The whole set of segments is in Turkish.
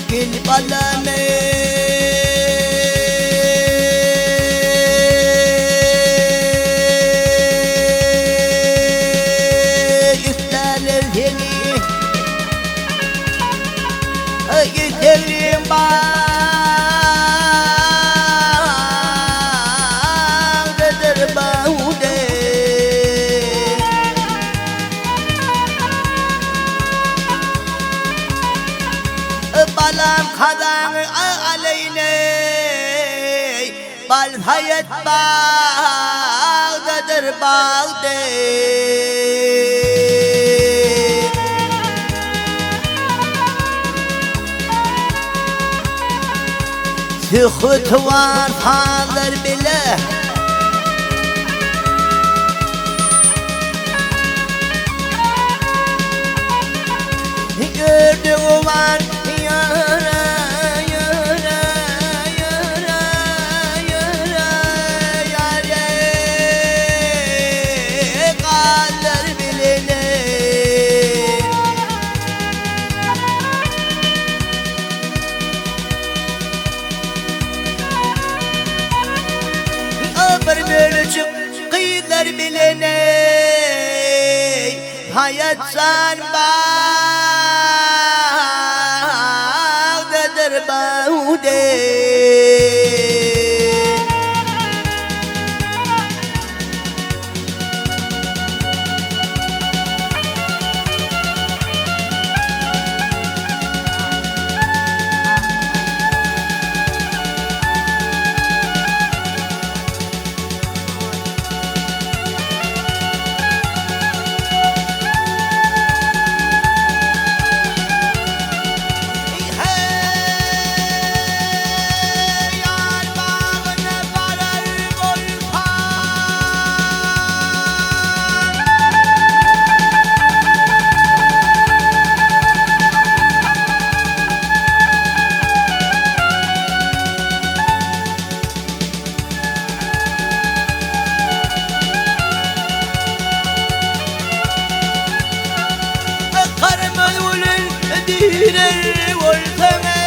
gel balame isterler seni gidelim bağdadır bağde balam kadan aleyne bal hayat bağdadır bağde Sıkıntı var kalır bile gördüğüm an yara yara yara yara yara kalır bilene bir bölücük kıyılar bilene hayat san bağdadır bağde Direr voltame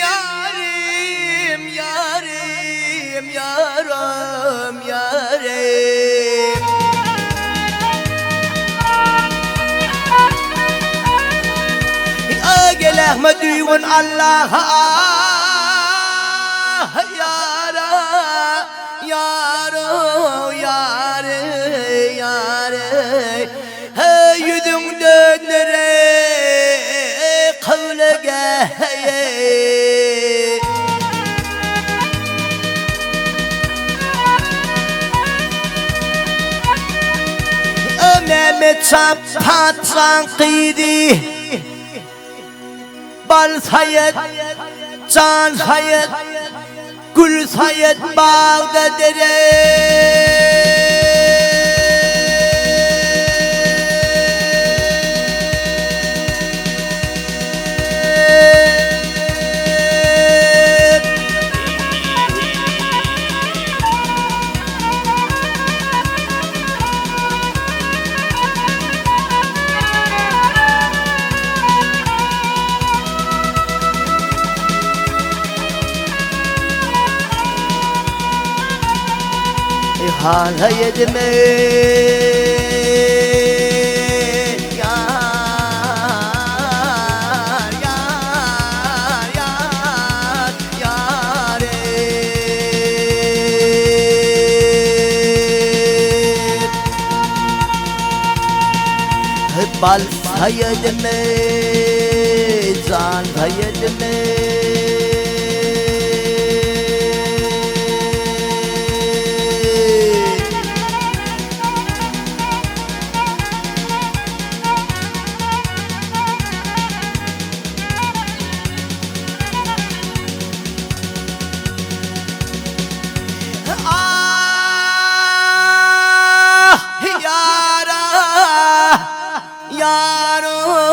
yarim yarim gel Ahmet düğün Allah'a yara yara yare yare hey yüzüm dönere kavle geye Mehmet patran kıydı bal sayet can sayet gül sayet bağda dere hala yedime yar yar yar yare bal sayedime can sayedime yaro